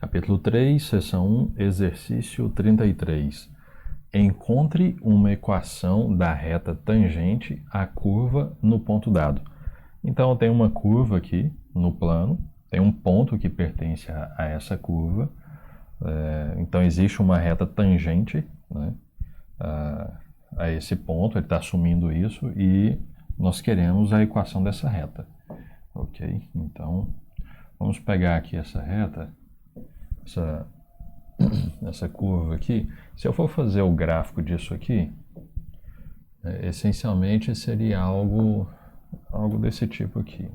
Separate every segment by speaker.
Speaker 1: Capítulo 3, seção 1, exercício 33. Encontre uma equação da reta tangente à curva no ponto dado. Então, eu tenho uma curva aqui no plano, tem um ponto que pertence a essa curva. Então, existe uma reta tangente, né, a esse ponto, ele está assumindo isso, e nós queremos a equação dessa reta. Ok? Então, vamos pegar aqui essa reta, essa curva aqui. Se eu for fazer o gráfico disso aqui, essencialmente seria algo desse tipo aqui.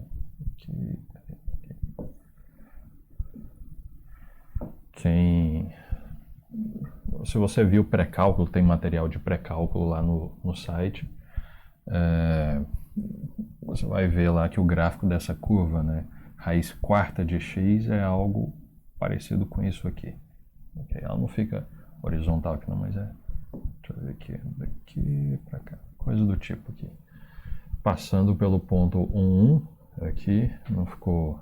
Speaker 1: Se você viu pré-cálculo, tem material de pré-cálculo lá no site, você vai ver lá que o gráfico dessa curva, né, raiz quarta de x é algo parecido com isso aqui. Okay? Ela não fica horizontal aqui não, mas deixa eu ver aqui, daqui para cá, coisa do tipo aqui. Passando pelo ponto 1, 1 aqui, não ficou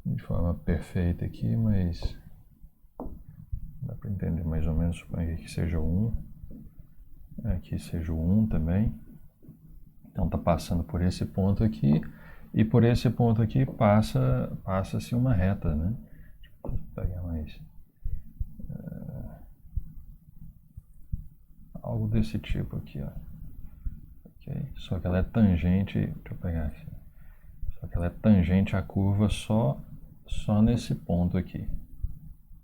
Speaker 1: de forma perfeita aqui, mas dá para entender mais ou menos. Suponho que seja o 1, aqui seja o 1 também. Então está passando por esse ponto aqui, e por esse ponto aqui passa-se uma reta, né? Deixa eu pegar mais algo desse tipo aqui, ó. Okay? Só que ela é tangente, deixa eu pegar aqui. Só que ela é tangente à curva só nesse ponto aqui.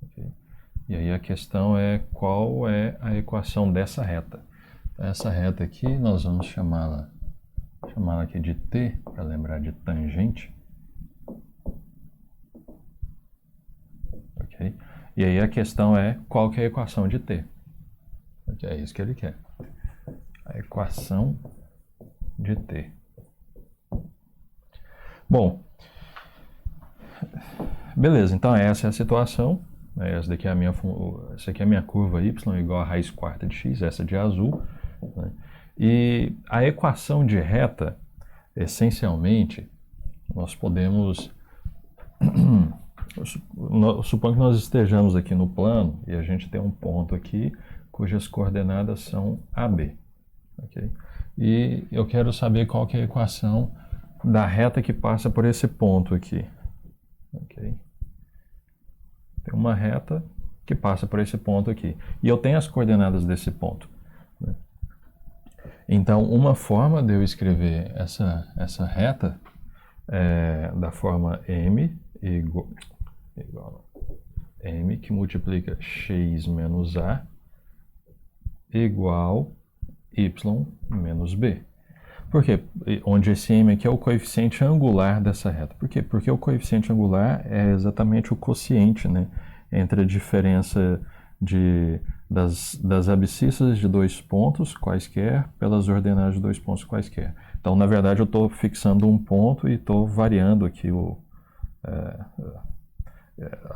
Speaker 1: Okay? E aí a questão é qual é a equação dessa reta. Essa reta aqui nós vamos chamá-la aqui de t, para lembrar de tangente. Okay? E aí a questão é qual que é a equação de t. Okay? É isso que ele quer. A equação de t. Bom, beleza, então essa é a situação. Essa aqui é a minha curva y igual a raiz quarta de x, essa de azul. Né? E a equação de reta, essencialmente, nós podemos... Suponho que nós estejamos aqui no plano e a gente tem um ponto aqui cujas coordenadas são AB. Okay? E eu quero saber qual que é a equação da reta que passa por esse ponto aqui. Okay? Tem uma reta que passa por esse ponto aqui. E eu tenho as coordenadas desse ponto. Né? Então, uma forma de eu escrever essa reta é da forma m igual a m que multiplica x menos a igual y menos b. Por quê? Onde esse m aqui é o coeficiente angular dessa reta. Por quê? Porque o coeficiente angular é exatamente o quociente, né, entre a diferença das abscissas de dois pontos quaisquer pelas ordenadas de dois pontos quaisquer. Então, na verdade, eu estou fixando um ponto e estou variando aqui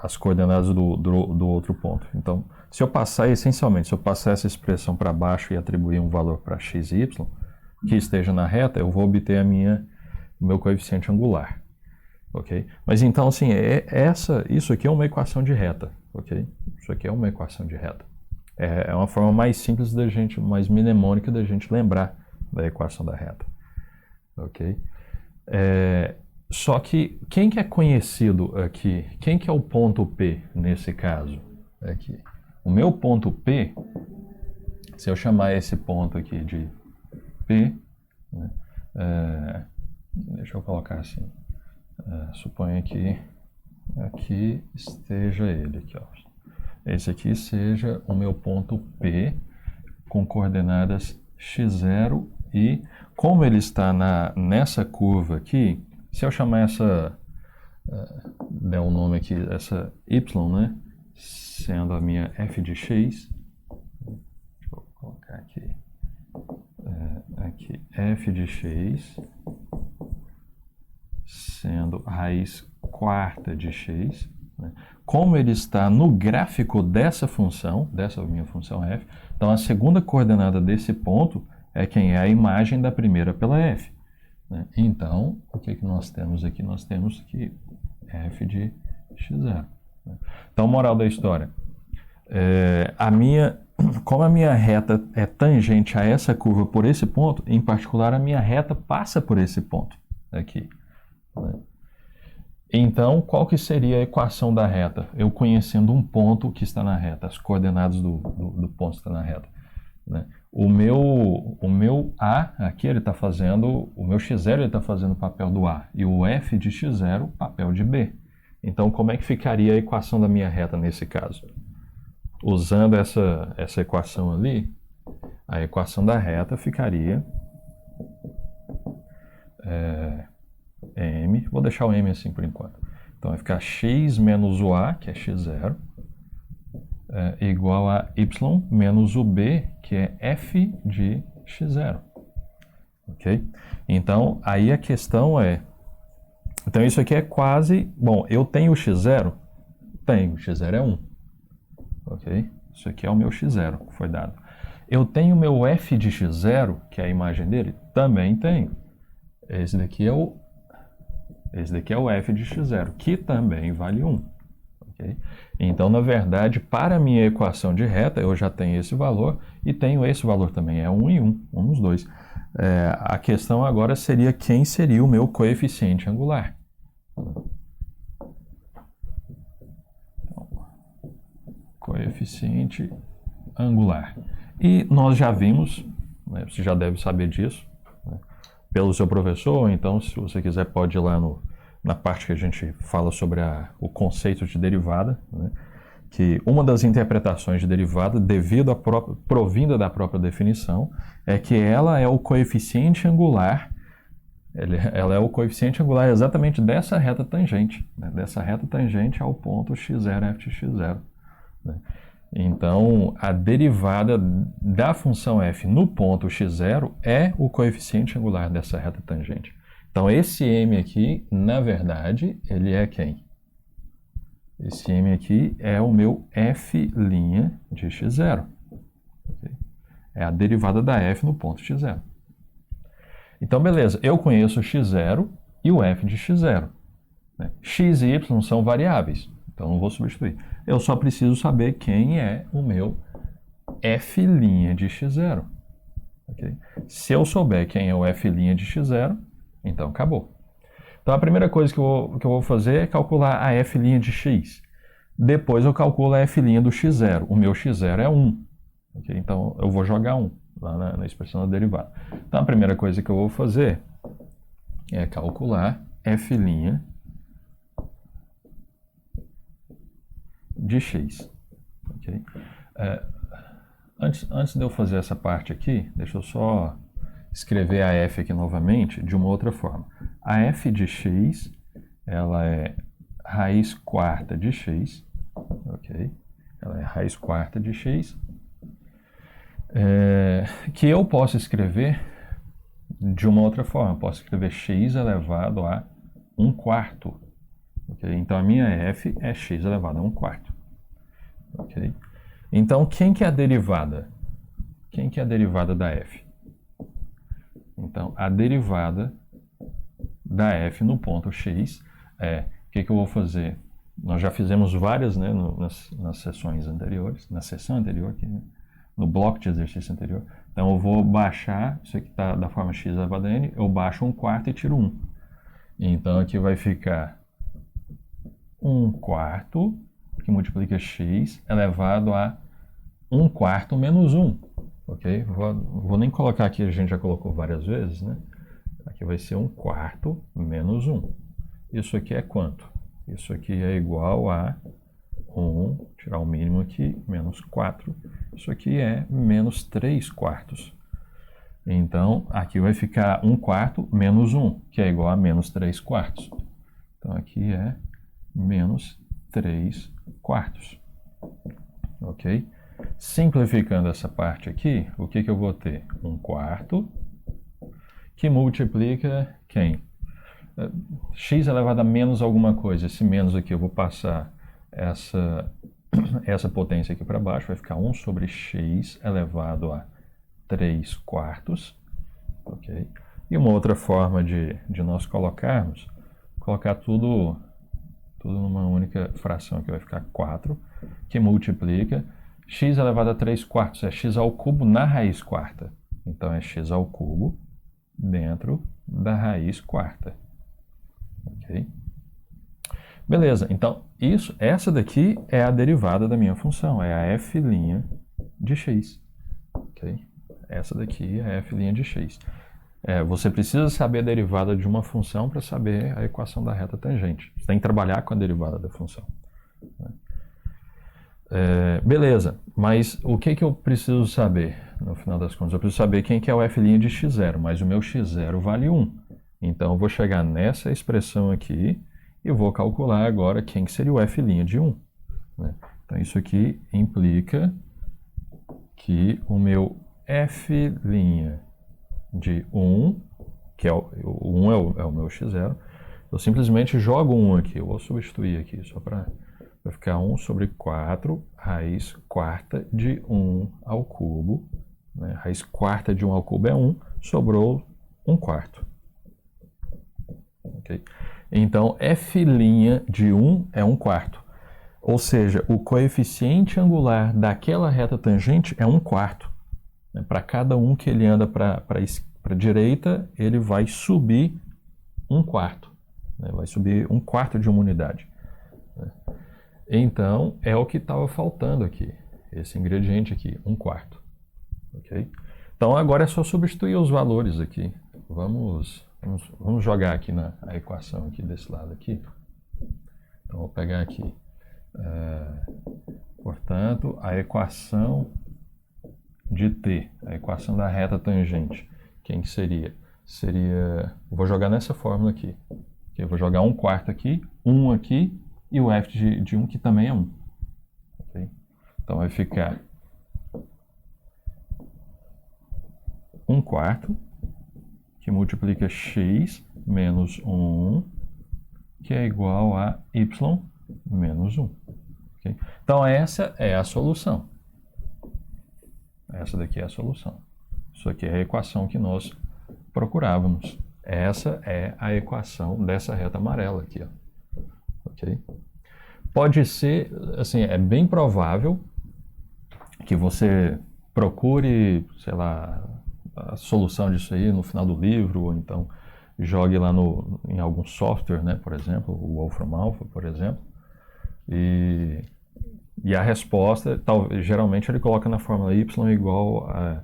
Speaker 1: as coordenadas do outro ponto. Então, se eu passar essa expressão para baixo e atribuir um valor para x e y, que esteja na reta, eu vou obter o meu coeficiente angular. Ok? Mas então, assim, isso aqui é uma equação de reta. Ok? Isso aqui é uma equação de reta. É uma forma mais simples mais mnemônica da gente lembrar da equação da reta. Ok? Só que quem que é conhecido aqui? Quem que é o ponto P nesse caso? Aqui. O meu ponto P, se eu chamar esse ponto aqui de P, né, deixa eu colocar assim, suponha que aqui esteja ele, aqui, ó. Esse aqui seja o meu ponto P com coordenadas x0 e como ele está nessa curva aqui, se eu chamar der um nome aqui, essa y, né, sendo a minha f de x, deixa eu colocar aqui, f de x sendo raiz quarta de x, né? Como ele está no gráfico dessa minha função f, então a segunda coordenada desse ponto é quem é a imagem da primeira pela f. Né? Então, o que nós temos aqui? Nós temos que f de x0. Então, moral da história. Como a minha reta é tangente a essa curva por esse ponto, em particular a minha reta passa por esse ponto aqui, né? Então, qual que seria a equação da reta? Eu conhecendo um ponto que está na reta, as coordenadas do ponto que está na reta, né? O meu A aqui, ele está fazendo, o meu x0 ele está fazendo o papel do A, e o f de x0 o papel de B. Então, como é que ficaria a equação da minha reta nesse caso? Usando essa equação ali, a equação da reta ficaria m, vou deixar o m assim por enquanto. Então vai ficar x menos o a, que é x0, igual a y menos o b, que é f de x0. Ok? Então, aí a questão é... Então isso aqui é quase... Bom, eu tenho o x0? Tenho, o x0 é 1. Ok? Isso aqui é o meu x0 que foi dado. Eu tenho o meu f de x0, que é a imagem dele? Também tenho. Esse daqui é o f de x0, que também vale 1. Okay? Então, na verdade, para a minha equação de reta, eu já tenho esse valor e tenho esse valor também. É 1 e 1, um nos dois. A questão agora seria quem seria o meu coeficiente angular. Então, coeficiente angular. E nós já vimos, né, você já deve saber disso, né, pelo seu professor, então se você quiser pode ir lá na parte que a gente fala sobre o conceito de derivada, né, que uma das interpretações de derivada, provinda da própria definição, é que ela é o coeficiente angular, ela é o coeficiente angular exatamente dessa reta tangente, né, dessa reta tangente ao ponto x0, f de x0. Né. Então, a derivada da função f no ponto x0 é o coeficiente angular dessa reta tangente. Então, esse m aqui, na verdade, ele é quem? Esse m aqui é o meu f' de x0. Okay? É a derivada da f no ponto x0. Então, beleza, eu conheço o x0 e o f de x0. Né? X e y são variáveis, então não vou substituir. Eu só preciso saber quem é o meu f' de x0. Okay? Se eu souber quem é o f' de x0, então acabou. Então a primeira coisa que eu vou fazer é calcular a f' de x. Depois eu calculo a f' do x0. O meu x0 é 1. Okay? Então eu vou jogar 1 lá na expressão da derivada. Então a primeira coisa que eu vou fazer é calcular f' de x. Okay? Antes de eu fazer essa parte aqui, deixa eu só escrever a f aqui novamente de uma outra forma. A f de x, ela é raiz quarta de x, ok? Ela é raiz quarta de x, que eu posso escrever de uma outra forma. Eu posso escrever x elevado a 1/4. Okay? Então, a minha f é x elevado a 1/4. Okay? Então, quem que é a derivada? Quem que é a derivada da f? Então, a derivada da f no ponto x o que eu vou fazer? Nós já fizemos várias, né, nas sessões anteriores, na sessão anterior, aqui, né, no bloco de exercício anterior. Então, eu vou baixar, isso aqui está da forma x elevado a n, eu baixo 1/4 e tiro 1. Então, aqui vai ficar 1/4, que multiplica x, elevado a 1/4 menos 1. Ok? Vou nem colocar aqui, a gente já colocou várias vezes, né? Aqui vai ser 1/4 menos 1. Isso aqui é quanto? Isso aqui é igual a 1, tirar o mínimo aqui, menos 4. Isso aqui é menos 3/4. Então, aqui vai ficar 1/4 menos 1, que é igual a menos 3/4. Então, aqui é menos 3/4. Ok? Simplificando essa parte aqui, o que eu vou ter? 1/4 que multiplica quem? X elevado a menos alguma coisa. Esse menos aqui eu vou passar essa potência aqui para baixo, vai ficar 1 sobre x elevado a 3/4. Okay? E uma outra forma de nós colocar tudo tudo numa única fração que vai ficar 4, que multiplica x elevado a 3 quartos, é x ao cubo na raiz quarta. Então é x ao cubo dentro da raiz quarta. Ok? Beleza, então essa daqui é a derivada da minha função, é a f' de x. Ok? Essa daqui é a f' de x. Você precisa saber a derivada de uma função para saber a equação da reta tangente. Você tem que trabalhar com a derivada da função. Beleza, mas o que eu preciso saber, no final das contas? Eu preciso saber quem que é o f' de x0, mas o meu x0 vale 1. Então, eu vou chegar nessa expressão aqui e vou calcular agora quem que seria o f' de 1. Né? Então, isso aqui implica que o meu f' de 1, que é o 1 é o meu x0, eu simplesmente jogo 1 aqui. Eu vou substituir aqui só para ficar 1 sobre 4 raiz quarta de 1 ao cubo. Né? Raiz quarta de 1 ao cubo é 1, sobrou 1 quarto. Okay? Então, f' de 1 é 1 quarto. Ou seja, o coeficiente angular daquela reta tangente é 1 quarto. Para cada um que ele anda para a direita, ele vai subir 1 quarto. Né? Vai subir 1 quarto de uma unidade. Né? Então, é o que estava faltando aqui. Esse ingrediente aqui, 1 quarto. Okay? Então, agora é só substituir os valores aqui. Vamos jogar aqui na equação aqui desse lado aqui. Então, vou pegar aqui. Portanto, a equação de t, a equação da reta tangente, quem que seria? Vou jogar nessa fórmula aqui. Eu vou jogar 1 quarto aqui, 1 aqui e o f de 1 que também é 1. Okay? Então vai ficar 1 quarto que multiplica x menos 1 que é igual a y menos 1. Okay? Então essa é a solução. Essa daqui é a solução. Isso aqui é a equação que nós procurávamos. Essa é a equação dessa reta amarela aqui. Ó. Ok? Pode ser, assim, é bem provável que você procure, sei lá, a solução disso aí no final do livro, ou então jogue lá em algum software, né, por exemplo, o Wolfram Alpha, por exemplo, e a resposta, geralmente ele coloca na fórmula y igual a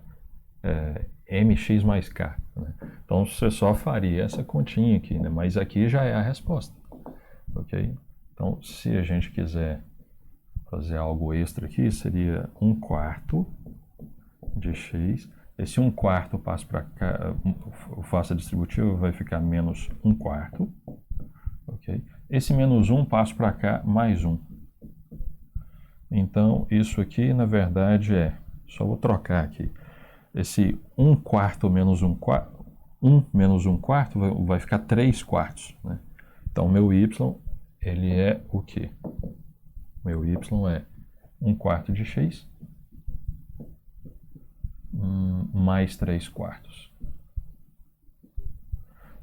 Speaker 1: mx mais k. Né? Então você só faria essa continha aqui, né? Mas aqui já é a resposta. Ok? Então se a gente quiser fazer algo extra aqui, seria 1 quarto de x. Esse 1 quarto passa para cá, eu faço a distributiva, vai ficar menos 1 quarto. Ok? Esse menos 1 passa para cá, mais 1. Então, isso aqui, na verdade, só vou trocar aqui. Esse 1 quarto menos 1 quarto, 1 menos 1 quarto vai ficar 3 quartos. Né? Então, meu y, ele é o quê? Meu y é 1 quarto de x mais 3 quartos.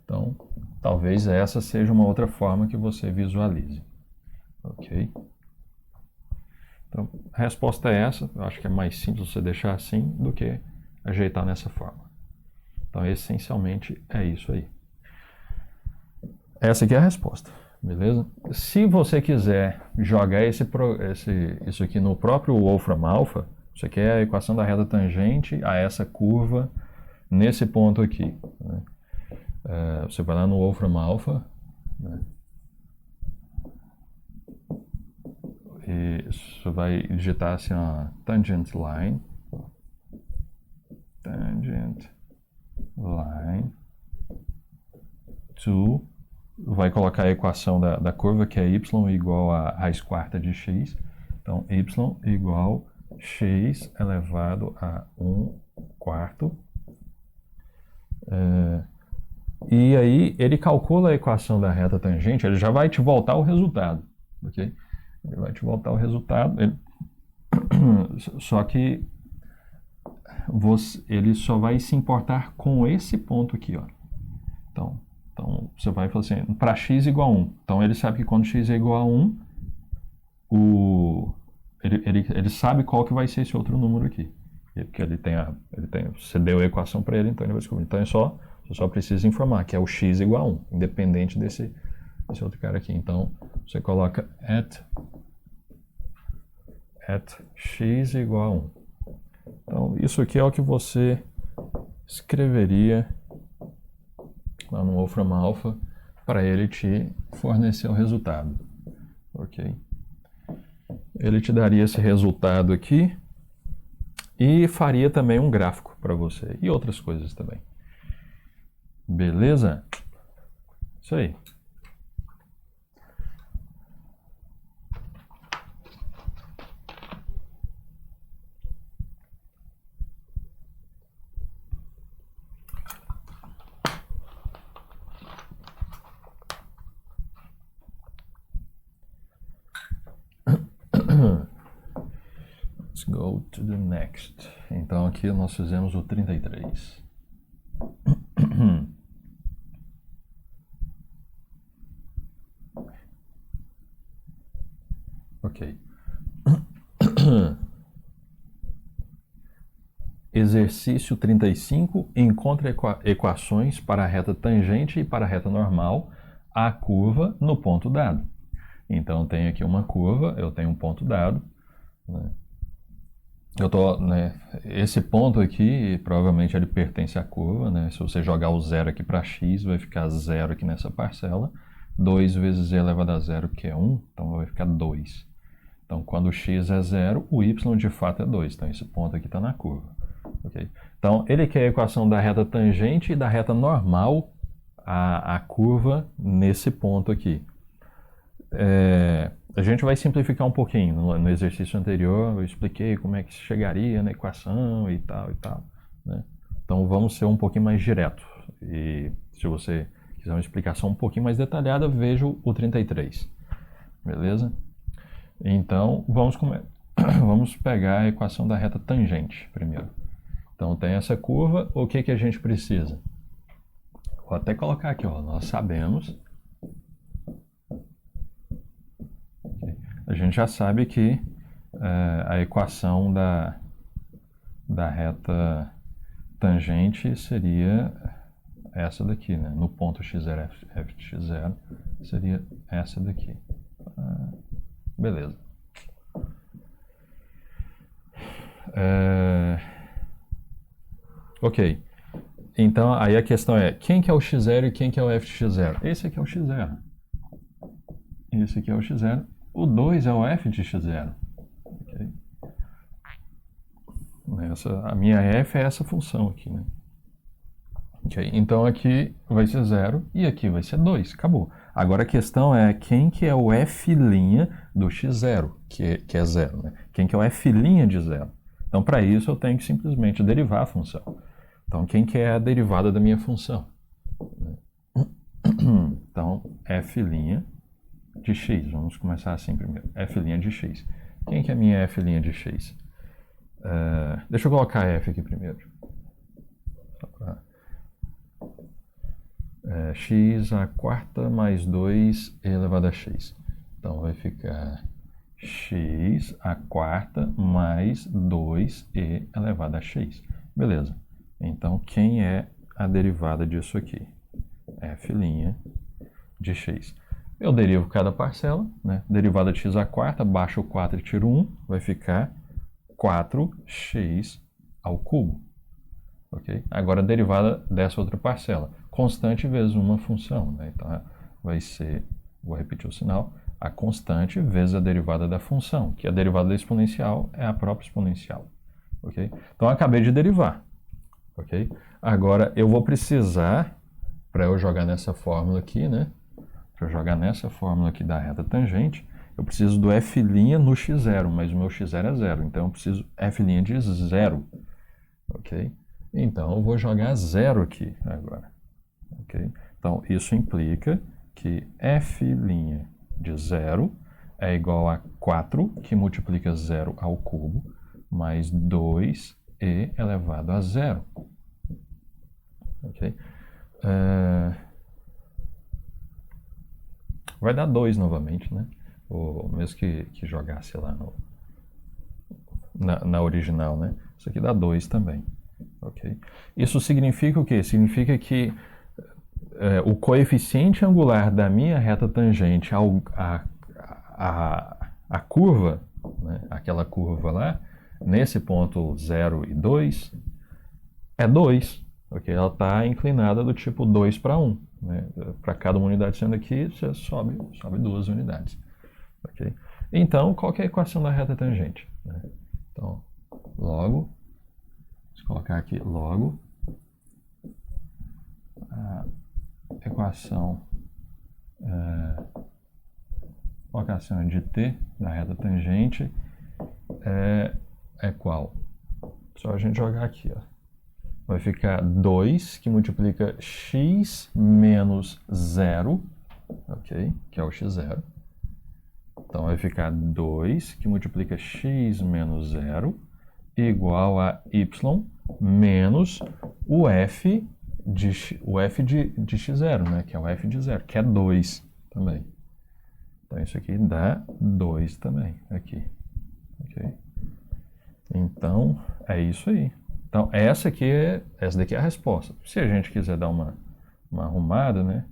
Speaker 1: Então, talvez essa seja uma outra forma que você visualize. Ok? Então, a resposta é essa. Eu acho que é mais simples você deixar assim do que ajeitar nessa forma. Então, essencialmente, é isso aí. Essa aqui é a resposta, beleza? Se você quiser jogar isso aqui no próprio Wolfram Alpha, isso aqui é a equação da reta tangente a essa curva nesse ponto aqui. Né? Você vai lá no Wolfram Alpha, né? E você vai digitar assim, ó, tangent line to, vai colocar a equação da curva, que é y igual a raiz quarta de x. Então, y igual x elevado a 1 quarto. E aí, ele calcula a equação da reta tangente, ele já vai te voltar o resultado, ok? Ele vai te voltar o resultado, só que ele só vai se importar com esse ponto aqui, ó. Então, Então, você vai falar assim, para x igual a 1. Então, ele sabe que quando x é igual a 1, ele sabe qual que vai ser esse outro número aqui. Porque você deu a equação para ele, então ele vai descobrir. Então, você só precisa informar que é o x igual a 1, independente desse outro cara aqui. Então, você coloca at x igual a 1. Então, isso aqui é o que você escreveria lá no Wolfram Alpha para ele te fornecer o resultado. Ok? Ele te daria esse resultado aqui e faria também um gráfico para você e outras coisas também. Beleza? Isso aí. Let's go to the next. Então aqui nós fizemos o 33. Ok. Exercício 35. Encontre equações para a reta tangente e para a reta normal à curva no ponto dado. Então, eu tenho aqui uma curva, eu tenho um ponto dado. Né? Esse ponto aqui, provavelmente ele pertence à curva. Né? Se você jogar o zero aqui para x, vai ficar zero aqui nessa parcela. 2 vezes e elevado a zero, que é 1, então vai ficar 2. Então, quando x é 0, o y de fato é 2. Então, esse ponto aqui está na curva. Okay? Então, ele quer a equação da reta tangente e da reta normal à curva nesse ponto aqui. A gente vai simplificar um pouquinho. No exercício anterior, eu expliquei como é que se chegaria na equação e tal. Né? Então, vamos ser um pouquinho mais direto. E se você quiser uma explicação um pouquinho mais detalhada, veja o 33. Beleza? Então, vamos pegar a equação da reta tangente primeiro. Então, tem essa curva. O que a gente precisa? Vou até colocar aqui, ó. Nós sabemos. A gente já sabe que a equação da reta tangente seria essa daqui, né? No ponto x0, f de x0 seria essa daqui. Beleza. Ok. Então, aí a questão é, quem que é o x0 e quem que é o f de x0? Esse aqui é o x0. Esse aqui é o x0. O 2 é o f de x0. Okay. A minha f é essa função aqui, né? Okay. Então aqui vai ser 0 e aqui vai ser 2. Acabou. Agora a questão é quem que é o f' do x0, que é 0. Né? Quem que é o f' de 0. Então, para isso, eu tenho que simplesmente derivar a função. Então, quem que é a derivada da minha função? Então, f' de x. Vamos começar assim primeiro. F' de x. Quem que é a minha f' de x? Deixa eu colocar f aqui primeiro. Só pra... x à quarta mais 2 elevado a x. Então, vai ficar x à quarta mais 2e elevado a x. Beleza. Então, quem é a derivada disso aqui? F' de x. Eu derivo cada parcela, né? Derivada de x à quarta, baixo o 4 e tiro 1, vai ficar 4x ao cubo. Okay? Agora, a derivada dessa outra parcela. Constante vezes uma função. Né? Então, vai ser, vou repetir o sinal, a constante vezes a derivada da função, que a derivada da exponencial é a própria exponencial. Okay? Então, eu acabei de derivar. Okay? Agora, eu vou precisar, para eu jogar nessa fórmula aqui, né? Para eu jogar nessa fórmula aqui da reta tangente, eu preciso do f' no x0, mas o meu x0 é 0, então eu preciso f' de 0. Ok? Então, eu vou jogar 0 aqui agora. Okay? Então, isso implica que f' de 0 é igual a 4, que multiplica 0 ao cubo, mais 2e elevado a 0. Ok? vai dar 2 novamente, né? O mesmo que jogasse lá na original, né? Isso aqui dá 2 também, ok? Isso significa o quê? Significa que o coeficiente angular da minha reta tangente à curva, né? Aquela curva lá, nesse ponto 0 e 2, é 2, ok? Ela está inclinada do tipo 2 para 1. Né? Para cada uma unidade sendo aqui, você sobe 2 unidades. Okay? Então, qual que é a equação da reta tangente? Né? Então, logo, vamos colocar aqui, logo, a equação de t da reta tangente é qual? Só a gente jogar aqui, ó. Vai ficar 2 que multiplica x menos 0, ok? Que é o x0. Então vai ficar 2 que multiplica x menos 0 igual a y menos o f de x0, né? Que é o f de 0, que é 2 também. Então isso aqui dá 2 também, aqui. Ok? Então é isso aí. Então, essa daqui é a resposta. Se a gente quiser dar uma arrumada, né?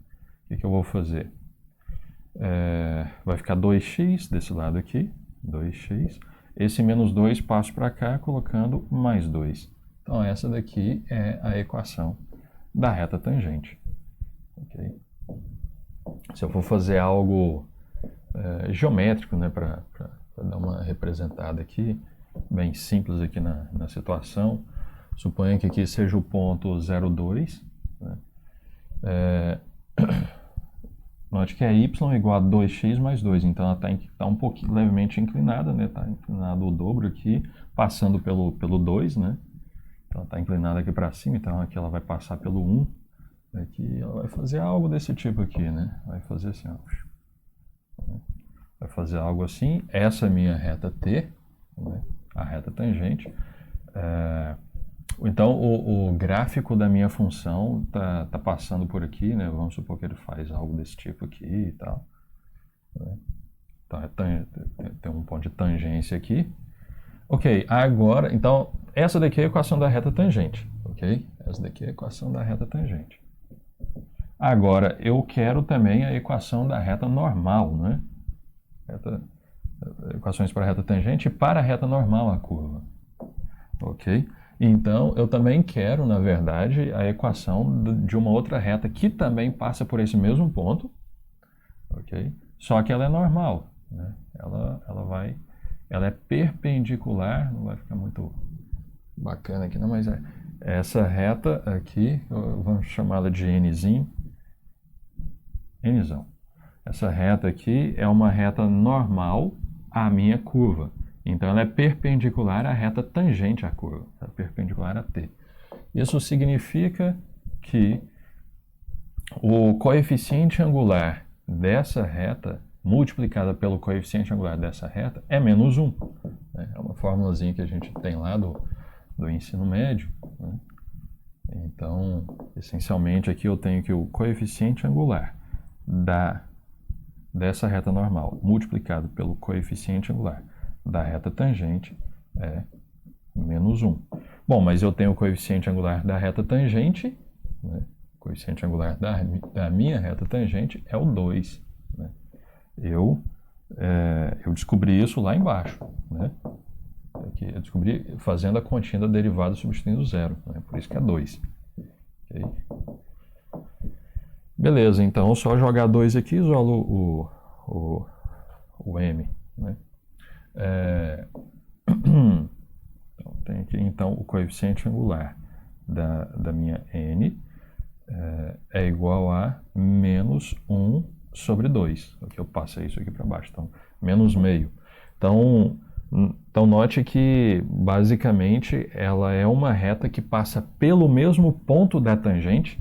Speaker 1: O que eu vou fazer? Vai ficar 2x desse lado aqui, 2x. Esse menos 2 passo para cá, colocando mais 2. Então, essa daqui é a equação da reta tangente. Okay? Se eu for fazer algo geométrico, né, para dar uma representada aqui, bem simples aqui na situação, suponha que aqui seja o ponto 0,2. Né? Note que é y igual a 2x mais 2. Então ela está um pouquinho levemente inclinada, né? Está inclinado o dobro aqui, passando pelo 2, né? Então ela está inclinada aqui para cima, então aqui ela vai passar pelo 1. Aqui ela vai fazer algo desse tipo aqui, né? Vai fazer assim, ó. Vai fazer algo assim. Essa é a minha reta t, né? A reta tangente. Então, o gráfico da minha função tá passando por aqui, né? Vamos supor que ele faz algo desse tipo aqui e tal. Né? Então, tem um ponto de tangência aqui. Ok, agora, então, essa daqui é a equação da reta tangente, ok? Essa daqui é a equação da reta tangente. Agora, eu quero também a equação da reta normal, né? Equações para a reta tangente e para a reta normal a curva, ok? Então, eu também quero, na verdade, a equação de uma outra reta que também passa por esse mesmo ponto, ok? Só que ela é normal, né? Ela é perpendicular, não vai ficar muito bacana aqui não, mas essa reta aqui, vamos chamá-la de Nzinho. Nzão. Essa reta aqui é uma reta normal à minha curva. Então, ela é perpendicular à reta tangente à curva, é perpendicular a t. Isso significa que o coeficiente angular dessa reta, multiplicada pelo coeficiente angular dessa reta, é menos 1. Né? É uma formulazinha que a gente tem lá do ensino médio. Né? Então, essencialmente, aqui eu tenho que o coeficiente angular dessa reta normal, multiplicado pelo coeficiente angular da reta tangente é menos 1. Bom, mas eu tenho o coeficiente angular da reta tangente, né? O coeficiente angular da minha reta tangente é o 2. Né? Eu descobri isso lá embaixo. Né? Eu descobri fazendo a continha da derivada substituindo zero. Né? Por isso que é 2. Okay? Beleza, então só jogar 2 aqui, isolo o m. Né? Então, tem aqui então o coeficiente angular da minha n é igual a menos 1 sobre 2. Aqui eu passei isso aqui para baixo, então menos meio. Então note que basicamente ela é uma reta que passa pelo mesmo ponto da tangente,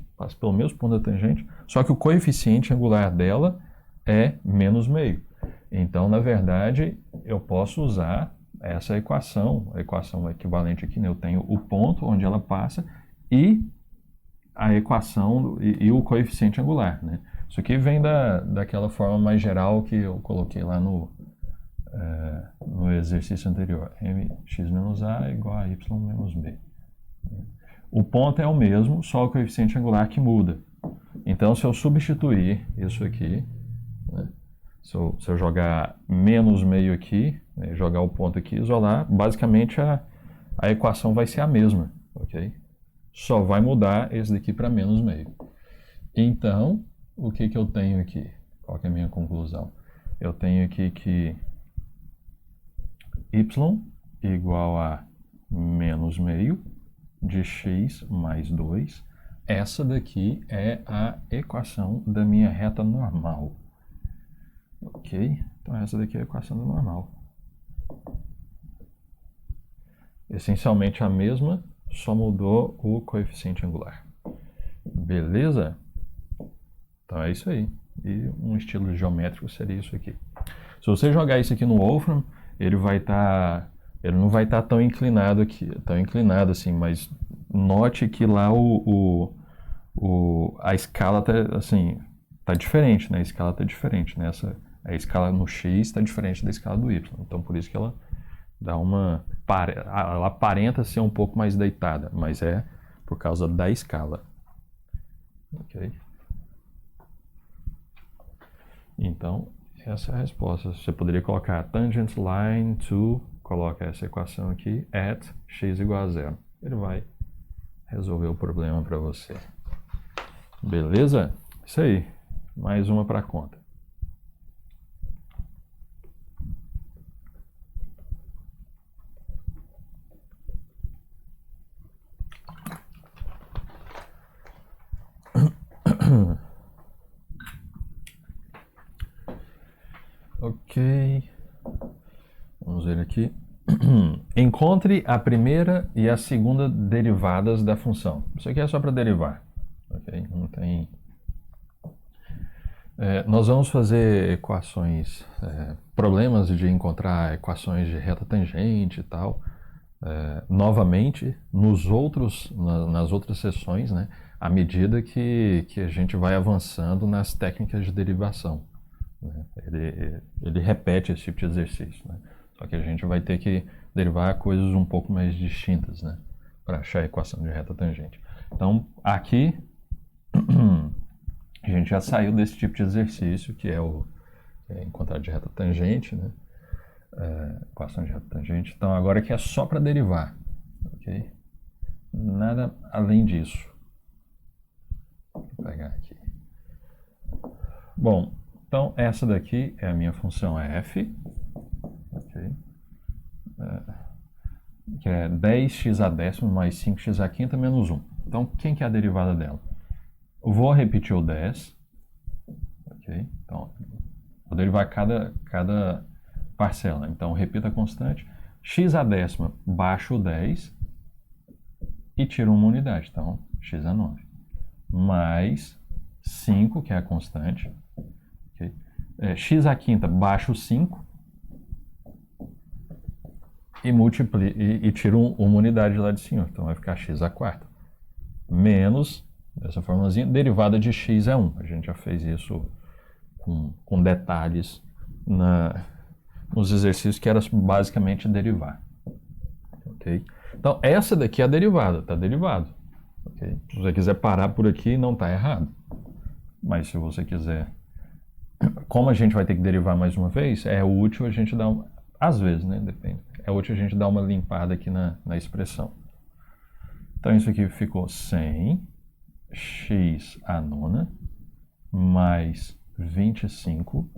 Speaker 1: só que o coeficiente angular dela é menos meio. Então, na verdade, eu posso usar essa equação, a equação equivalente aqui, né? Eu tenho o ponto onde ela passa e a equação e o coeficiente angular, né? Isso aqui vem daquela forma mais geral que eu coloquei lá no exercício anterior. Mx menos a igual a y menos b. O ponto é o mesmo, só o coeficiente angular que muda. Então, se eu substituir isso aqui, né, se eu jogar menos meio aqui, né, jogar o ponto aqui e isolar, basicamente a equação vai ser a mesma, ok? Só vai mudar esse daqui para menos meio. Então, o que eu tenho aqui? Qual que é a minha conclusão? Eu tenho aqui que y igual a menos meio de x mais 2. Essa daqui é a equação da minha reta normal. Ok? Então essa daqui é a equação da normal. Essencialmente a mesma, só mudou o coeficiente angular. Beleza? Então é isso aí. E um estilo geométrico seria isso aqui. Se você jogar isso aqui no Wolfram, ele não vai estar tão inclinado aqui, tão inclinado assim, mas note que lá a escala tá assim, tá diferente, né? A escala tá diferente, né? A escala no x está diferente da escala do y. Então por isso que ela dá ela aparenta ser um pouco mais deitada, mas é por causa da escala. Ok? Então, essa é a resposta. Você poderia colocar tangent line to, coloca essa equação aqui, at x igual a 0. Ele vai resolver o problema para você. Beleza? Isso aí. Mais uma para conta. Ok. Vamos ver aqui. Encontre a primeira e a segunda derivadas da função. Isso aqui é só para derivar. Ok? Não tem... nós vamos fazer equações, problemas de encontrar equações de reta tangente e tal, novamente nas outras sessões, né, à medida que a gente vai avançando nas técnicas de derivação. Né? Ele repete esse tipo de exercício, né? Só que a gente vai ter que derivar coisas um pouco mais distintas, né, para achar a equação de reta tangente. Então, aqui a gente já saiu desse tipo de exercício, que é encontrar de reta tangente, né? Equação de reta tangente. Então, agora aqui é só para derivar, ok? Nada além disso. Vou pegar aqui. Bom, então essa daqui é a minha função f, ok? Que é 10x a décimo mais 5x a quinta menos 1. Então, quem que é a derivada dela? Eu vou repetir o 10, ok? Então, vou derivar cada parcela. Então, repita a constante. X a décima, baixo o 10 e tiro uma unidade. Então, x a 9. Mais 5, que é a constante. Okay? X a quinta, baixo o 5 e tiro uma unidade lá de cima. Então, vai ficar x a quarta. Menos, dessa formulazinha, derivada de x é 1. A gente já fez isso com detalhes nos exercícios que era basicamente derivar. Ok? Então, essa daqui é a derivada, está derivado. Okay? Se você quiser parar por aqui, não está errado. Mas se você quiser... Como a gente vai ter que derivar mais uma vez, é útil a gente dar às vezes, né? Depende. É útil a gente dar uma limpada aqui na expressão. Então, isso aqui ficou 100 x a nona mais 25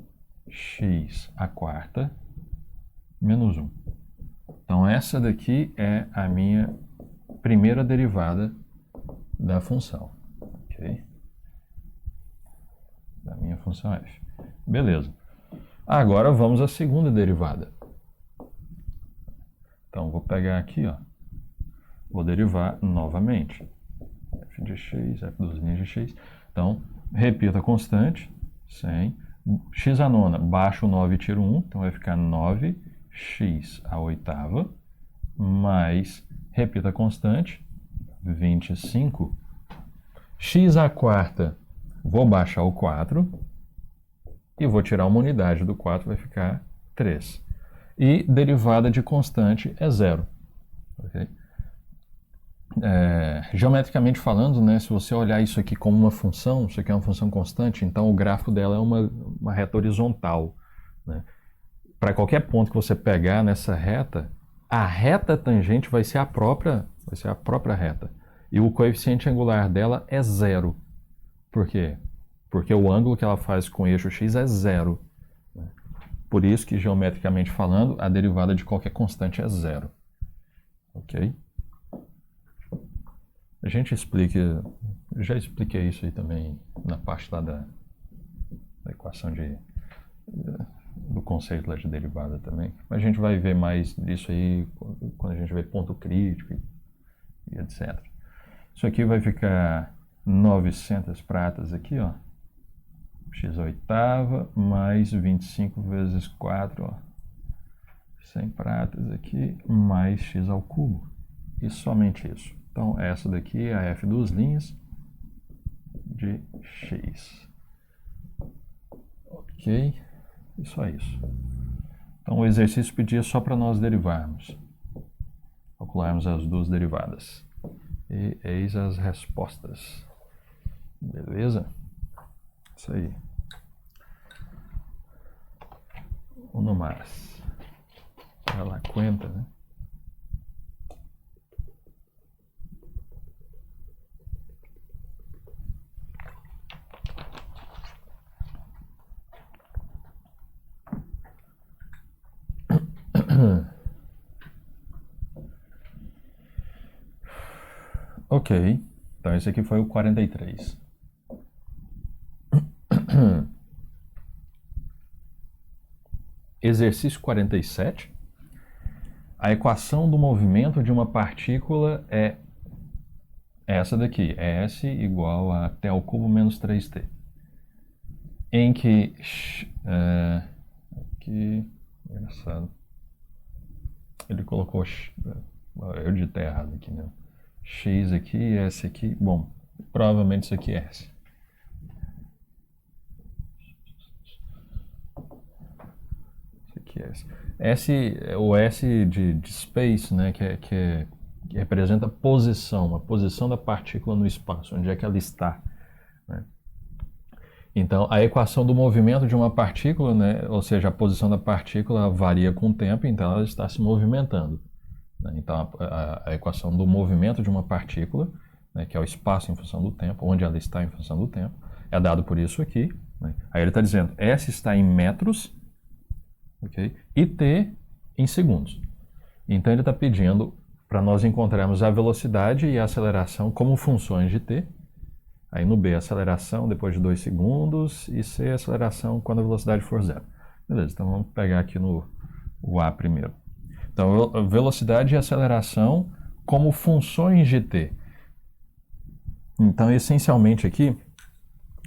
Speaker 1: x a quarta menos 1. Então, essa daqui é a minha primeira derivada da função. Ok? Da minha função f. Beleza. Agora vamos à segunda derivada. Então, vou pegar aqui, ó. Vou derivar novamente. f de x, f dos linhas de x. Então, repita a constante, 100. X a nona, baixo o 9 e tiro 1. Então, vai ficar 9x a oitava. Mais, repita a constante, 25. X a quarta, Vou baixar o 4 e vou tirar uma unidade do 4, vai ficar 3. E derivada de constante é 0. Okay? Geometricamente falando, né, se você olhar isso aqui como uma função, isso aqui é uma função constante, então o gráfico dela é uma reta horizontal. Né? Para qualquer ponto que você pegar nessa reta, a reta tangente vai ser a própria reta. E o coeficiente angular dela é 0. Por quê? Porque o ângulo que ela faz com o eixo x é 0. Né? Por isso que, geometricamente falando, a derivada de qualquer constante é 0. Ok? A gente explica, já expliquei isso aí também na parte lá da equação do conceito lá de derivada também. Mas a gente vai ver mais disso aí quando a gente vê ponto crítico e etc. Isso aqui vai ficar 900 pratas aqui, ó. X oitava mais 25 vezes 4, ó. 100 pratas aqui, mais x ao cubo. E somente isso. Então, essa daqui é a f duas linhas de x. Ok? E só isso. Então, o exercício pedia só para nós derivarmos. Calcularmos as duas derivadas. E eis as respostas. Beleza? Isso aí. O no mais. Para lá, conta, né? Ok, então esse aqui foi o 43. Exercício 47. A equação do movimento de uma partícula é essa daqui, S igual a t ao cubo menos 3t. Em que... aqui, engraçado. Ele colocou... eu digitei errado aqui, né? X aqui, S aqui. Bom, provavelmente isso aqui é S. Isso aqui é S. O S de space, né? Que representa posição, a posição da partícula no espaço, onde é que ela está. Né? Então, a equação do movimento de uma partícula, né? Ou seja, a posição da partícula varia com o tempo, então ela está se movimentando. Então, a equação do movimento de uma partícula, né, que é o espaço em função do tempo, onde ela está em função do tempo, é dado por isso aqui. Né? Aí ele está dizendo, S está em metros, okay, e T em segundos. Então ele está pedindo para nós encontrarmos a velocidade e a aceleração como funções de T. Aí no B, aceleração depois de 2 segundos, e C, aceleração quando a velocidade for 0. Beleza, então vamos pegar aqui no A primeiro. Então, velocidade e aceleração como funções de t. Então, essencialmente aqui,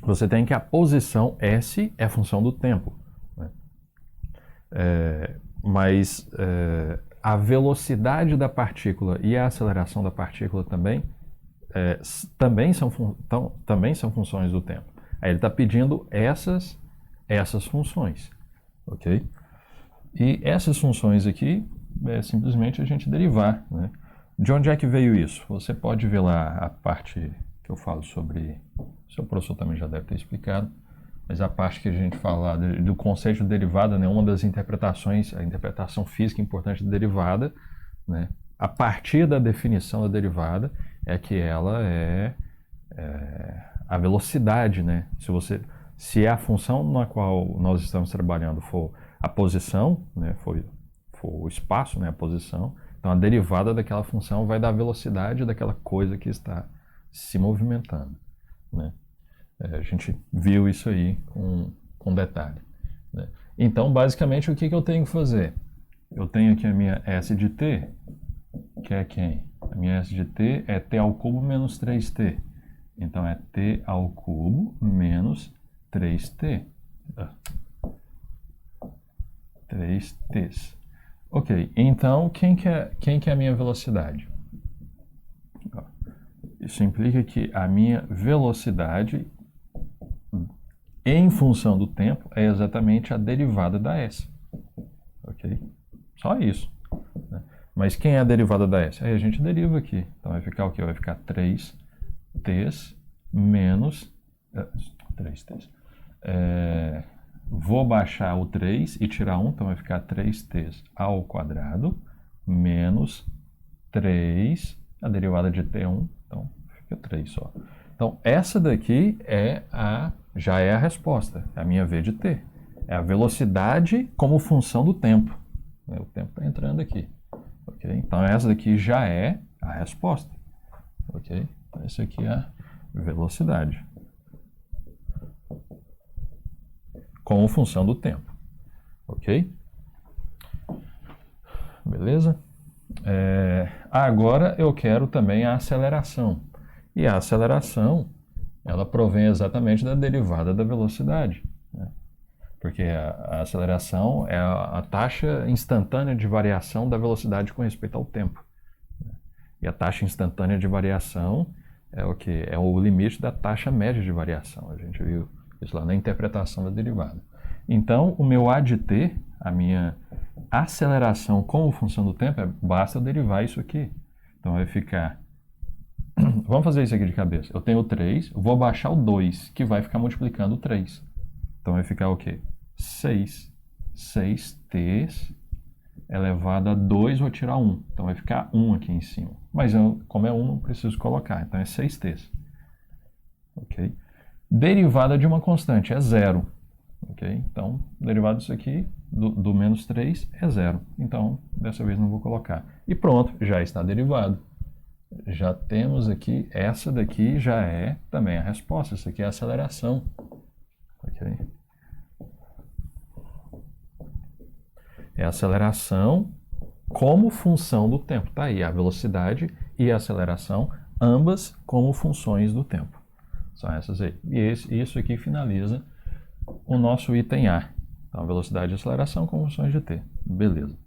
Speaker 1: você tem que a posição S é função do tempo. Né? Mas a velocidade da partícula e a aceleração da partícula também são funções do tempo. Aí ele está pedindo essas funções. Ok? E essas funções aqui, é simplesmente a gente derivar. Né? De onde é que veio isso? Você pode ver lá a parte que eu falo sobre... O seu professor também já deve ter explicado, mas a parte que a gente fala do conceito de derivada, né? Uma das interpretações, a interpretação física importante da derivada, né? A partir da definição da derivada, é que ela é a velocidade. Né? Se a função na qual nós estamos trabalhando for a posição, né? for o espaço, né, a posição, então a derivada daquela função vai dar a velocidade daquela coisa que está se movimentando. Né? A gente viu isso aí com detalhe. Né? Então, basicamente, o que eu tenho que fazer? Eu tenho aqui a minha S de t, que é quem? A minha S de t é t ao cubo menos 3t. Então, é t ao cubo menos 3t. 3t's. Ok, então quem que é a minha velocidade? Isso implica que a minha velocidade em função do tempo é exatamente a derivada da S. Ok? Só isso. Né? Mas quem é a derivada da S? Aí a gente deriva aqui. Então vai ficar o quê? Vai ficar 3t menos 3t. Vou baixar o 3 e tirar 1, então vai ficar 3t ao quadrado menos 3, a derivada de t1, então fica 3 só. Então essa daqui já é a resposta, é a minha v de t. É a velocidade como função do tempo. O tempo está entrando aqui. Okay? Então essa daqui já é a resposta. Okay? Então essa aqui é a velocidade como função do tempo. Ok? Beleza? Agora eu quero também a aceleração. E a aceleração, ela provém exatamente da derivada da velocidade. Né? Porque a aceleração é a taxa instantânea de variação da velocidade com respeito ao tempo. E a taxa instantânea de variação é o que? É o limite da taxa média de variação. A gente viu isso lá na interpretação da derivada. Então, o meu A de t, a minha aceleração como função do tempo, basta eu derivar isso aqui. Então vai ficar... Vamos fazer isso aqui de cabeça. Eu tenho o 3, vou baixar o 2, que vai ficar multiplicando o 3. Então vai ficar o quê? 6. 6t elevado a 2, vou tirar 1. Então vai ficar 1 aqui em cima. Mas como é 1, não preciso colocar. Então é 6t. Ok? Derivada de uma constante é 0. Ok? Então, derivada disso aqui, do menos 3, é 0. Então, dessa vez não vou colocar. E pronto, já está derivado. Já temos aqui, essa daqui já é também a resposta. Isso aqui é a aceleração. Ok? É a aceleração como função do tempo. Tá aí, a velocidade e a aceleração, ambas como funções do tempo. São essas aí. E isso aqui finaliza o nosso item A. Então, velocidade e aceleração com funções de t. Beleza.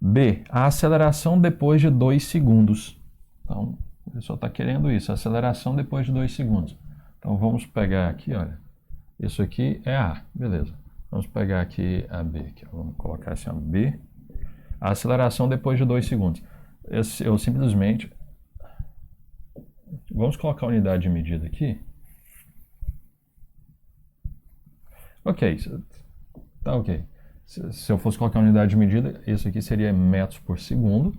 Speaker 1: B, a aceleração depois de 2 segundos. Então, ele só está querendo isso, a aceleração depois de 2 segundos. Então, vamos pegar aqui, olha. Isso aqui é A, beleza. Vamos pegar aqui a B. Aqui, vamos colocar assim, a B. A aceleração depois de 2 segundos. Eu simplesmente... Vamos colocar a unidade de medida aqui. Ok, tá ok. Se eu fosse colocar a unidade de medida, esse aqui seria metros por segundo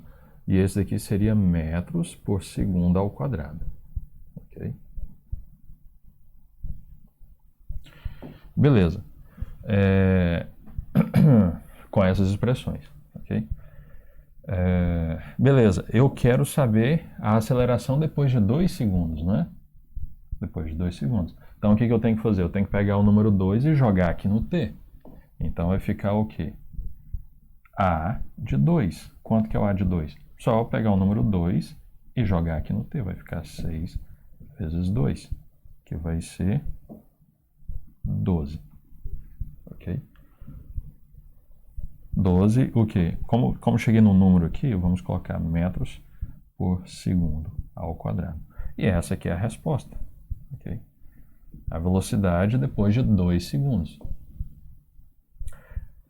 Speaker 1: e esse daqui seria metros por segundo ao quadrado. Ok? Beleza. Com essas expressões. Ok? Beleza, eu quero saber a aceleração depois de 2 segundos, não é? Depois de 2 segundos. Então, o que eu tenho que fazer? Eu tenho que pegar o número 2 e jogar aqui no t. Então, vai ficar o quê? A de 2. Quanto que é o A de 2? Só eu pegar o número 2 e jogar aqui no t. Vai ficar 6 vezes 2, que vai ser 12. Ok? 12, o quê? Como cheguei no número aqui, vamos colocar metros por segundo ao quadrado. E essa aqui é a resposta. Ok? A velocidade depois de 2 segundos.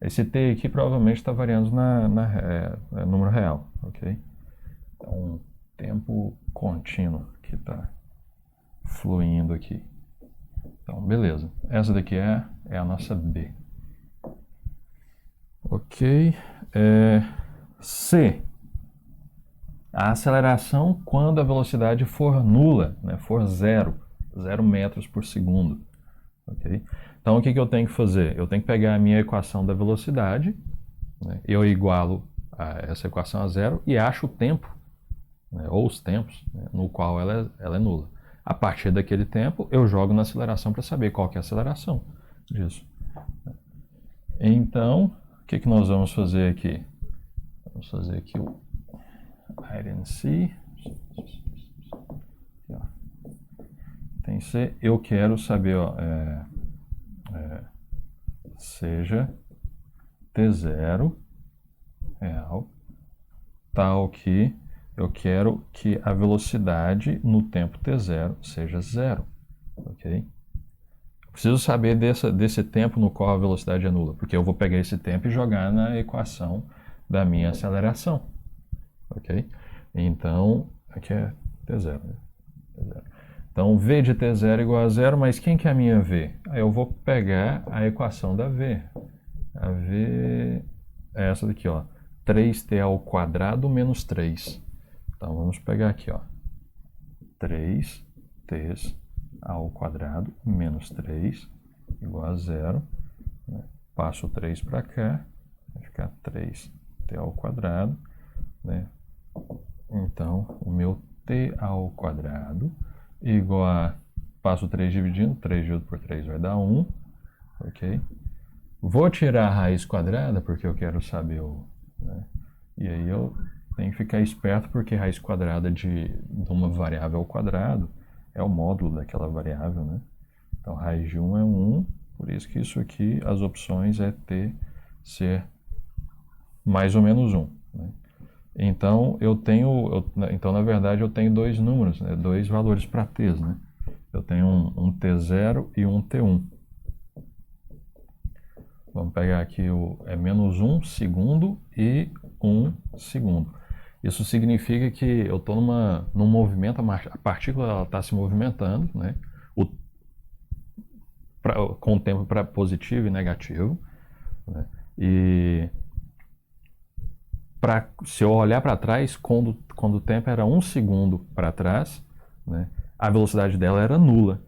Speaker 1: Esse t aqui provavelmente está variando no número real. Ok? Então, tempo contínuo que está fluindo aqui. Então, beleza. Essa daqui é a nossa B. Ok. C. A aceleração quando a velocidade for nula, né, for 0 metros por segundo. Okay? Então, o que eu tenho que fazer? Eu tenho que pegar a minha equação da velocidade, né, eu igualo essa equação a 0 e acho o tempo, né, ou os tempos, né, no qual ela é nula. A partir daquele tempo, eu jogo na aceleração para saber qual que é a aceleração disso. Então, o que nós vamos fazer aqui? Vamos fazer aqui o item C. Aqui, ó. Tem C. Eu quero saber, ó, seja T0 real, tal que eu quero que a velocidade no tempo T0 seja 0. Ok? Preciso saber desse tempo no qual a velocidade é nula, porque eu vou pegar esse tempo e jogar na equação da minha aceleração, ok? Então, aqui é t0, né? T0. Então, v de t0 igual a zero, mas quem que é a minha v? Aí eu vou pegar a equação da v. A v é essa daqui, ó. 3t ao quadrado menos 3. Então, vamos pegar aqui, ó. 3t ao quadrado menos 3 igual a zero. Né? Passo o 3 para cá, vai ficar 3t ao quadrado. Né? Então, o meu t ao quadrado igual a... Passo 3 dividindo, 3 dividido por 3 vai dar 1. Ok? Vou tirar a raiz quadrada porque eu quero saber o... Né? E aí eu tenho que ficar esperto porque raiz quadrada de uma variável ao quadrado é o módulo daquela variável, né? Então, raiz de 1 é 1, por isso que isso aqui, as opções é t ser mais ou menos 1. Né? Então, então, na verdade, eu tenho dois números, né? Dois valores para t, né? Eu tenho um t0 e um t1. Vamos pegar aqui é menos 1 segundo e 1 segundo. Isso significa que eu estou num movimento, a partícula está se movimentando, né? Com o tempo para positivo e negativo. Né? E se eu olhar para trás, quando o tempo era 1 segundo para trás, né, a velocidade dela era nula.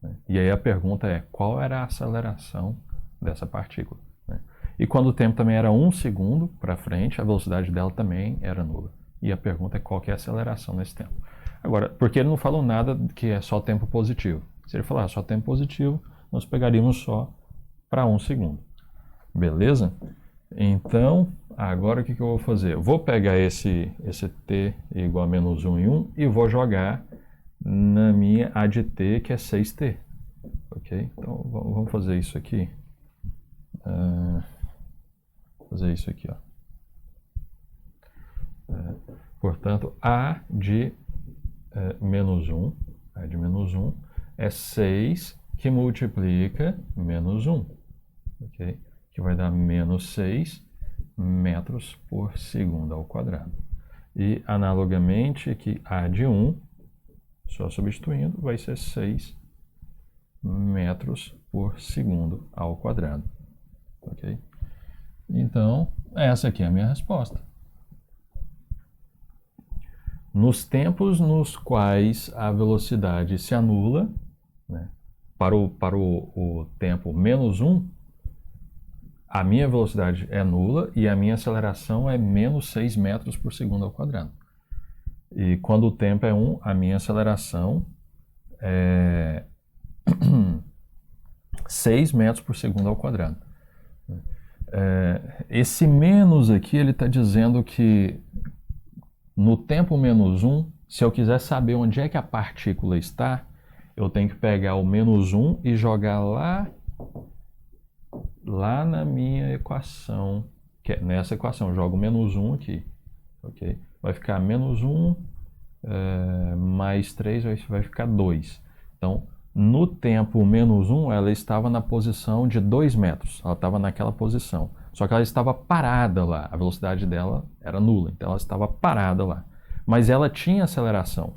Speaker 1: Né? E aí a pergunta é, qual era a aceleração dessa partícula? Né? E quando o tempo também era 1 segundo para frente, a velocidade dela também era nula. E a pergunta é qual que é a aceleração nesse tempo. Agora, porque ele não falou nada que é só tempo positivo. Se ele falar só tempo positivo, nós pegaríamos só para 1 segundo. Beleza? Então, agora o que eu vou fazer? Eu vou pegar esse t igual a menos 1 e 1 e vou jogar na minha a de t, que é 6t. Ok? Então, vamos fazer isso aqui. Fazer isso aqui, ó. Portanto, a de menos 1, a de menos 1 é 6 que multiplica menos 1, ok? Que vai dar menos 6 metros por segundo ao quadrado. E, analogamente, aqui a de 1, só substituindo, vai ser 6 metros por segundo ao quadrado, ok? Então, essa aqui é a minha resposta. Nos tempos nos quais a velocidade se anula, né, para o tempo menos 1, a minha velocidade é nula e a minha aceleração é menos 6 metros por segundo ao quadrado. E quando o tempo é 1, a minha aceleração é 6 metros por segundo ao quadrado. Esse menos aqui, ele está dizendo que no tempo menos 1, se eu quiser saber onde é que a partícula está, eu tenho que pegar o menos 1 e jogar lá na minha equação. Nessa equação, eu jogo menos 1 aqui. Okay? Vai ficar menos 1 mais 3 vai ficar 2. Então, no tempo menos 1, ela estava na posição de 2 metros. Ela estava naquela posição. Só que ela estava parada lá. A velocidade dela era nula. Então, ela estava parada lá. Mas ela tinha aceleração.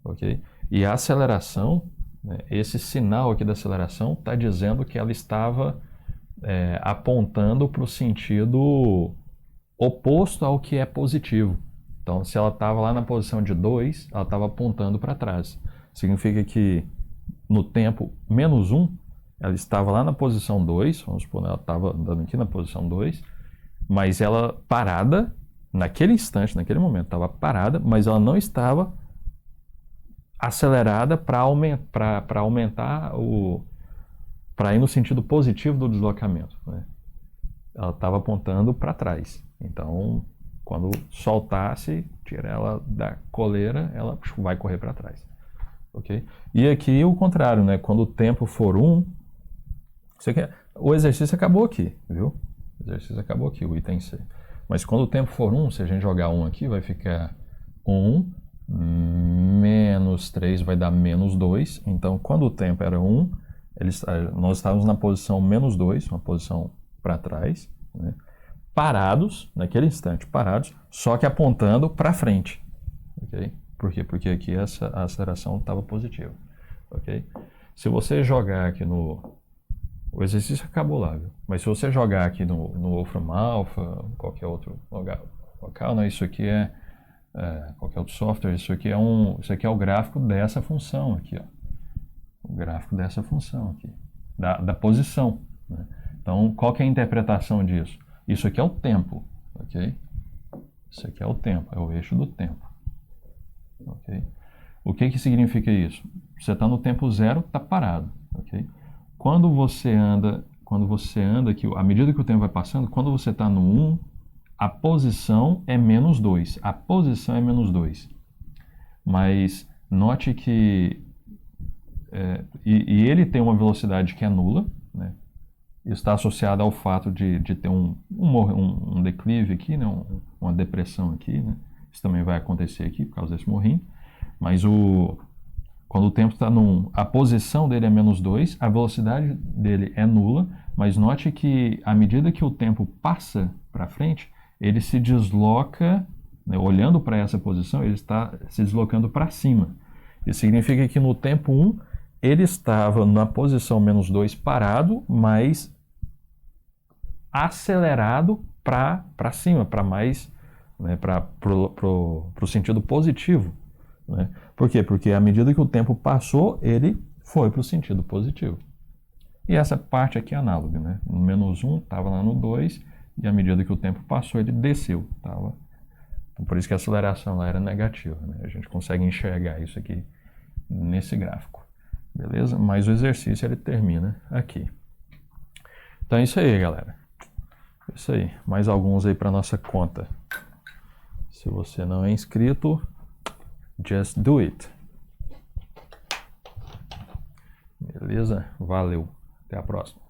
Speaker 1: Ok? E a aceleração, né, esse sinal aqui da aceleração, está dizendo que ela estava apontando para o sentido oposto ao que é positivo. Então, se ela estava lá na posição de 2, ela estava apontando para trás. Significa que no tempo menos 1, ela estava lá na posição 2, vamos supor, ela estava andando aqui na posição 2, mas ela parada, naquele instante, naquele momento, estava parada, mas ela não estava acelerada para aumentar para ir no sentido positivo do deslocamento. Né? Ela estava apontando para trás. Então, quando soltasse, tira ela da coleira, ela vai correr para trás. Okay? E aqui o contrário, né? Quando o tempo for 1, o exercício acabou aqui, viu? O exercício acabou aqui, o item C. Mas quando o tempo for 1, se a gente jogar 1 aqui, vai ficar 1 menos 3 vai dar menos 2. Então, quando o tempo era 1, Nós estávamos na posição -2, uma posição para trás, né? Parados, naquele instante, parados, só que apontando para frente. Okay? Por quê? Porque aqui a aceleração estava positiva. Okay? Se você jogar aqui no... O exercício acabou lá, viu? Mas se você jogar aqui no Wolfram Alpha, qualquer outro local, né? Isso aqui qualquer outro software, isso aqui é o gráfico dessa função aqui, ó. O gráfico dessa função aqui, da posição, né? Então, qual que é a interpretação disso? Isso aqui é o tempo, ok? Isso aqui é o tempo, é o eixo do tempo, ok? O que significa isso? Você está no tempo zero, está parado, ok? Quando você anda aqui, à medida que o tempo vai passando, quando você está no 1, a posição é -2. A posição é -2. Mas note que... ele tem uma velocidade que é nula, né? Isso está associado ao fato de ter um declive aqui, né? Uma depressão aqui, né? Isso também vai acontecer aqui por causa desse morrinho. Mas quando o tempo está a posição dele é -2, a velocidade dele é nula, mas note que à medida que o tempo passa para frente, ele se desloca, né? Olhando para essa posição, ele está se deslocando para cima. Isso significa que no tempo 1, ele estava na posição -2 parado, mas acelerado para cima, para mais, né, para o sentido positivo. Né? Por quê? Porque à medida que o tempo passou, ele foi para o sentido positivo. E essa parte aqui é análoga. Né? No -1 estava lá no 2, e à medida que o tempo passou, ele desceu. Então, por isso que a aceleração lá era negativa. Né? A gente consegue enxergar isso aqui nesse gráfico. Beleza? Mas o exercício ele termina aqui. Então é isso aí, galera. É isso aí. Mais alguns aí para nossa conta. Se você não é inscrito, just do it. Beleza? Valeu. Até a próxima.